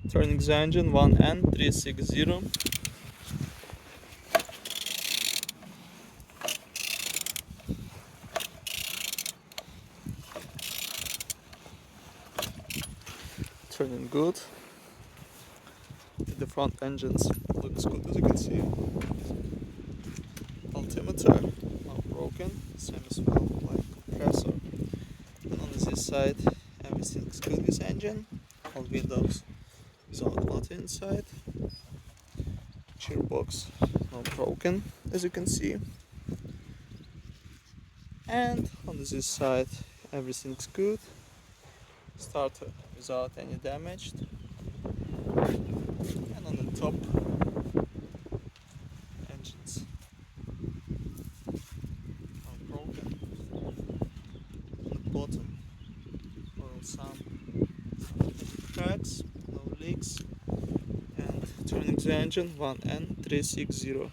Turning the engine 1N360. Turning good. The front engines looks good, as you can see. Altimeter not broken, same as well like compressor. And on this side everything's good with engine. All windows without water inside. Gearbox not broken, as you can see. And on this side everything's good. Starter without any damage. And on the top, engines not broken. On the bottom, some cracks, no leaks. And turning the engine 1N360.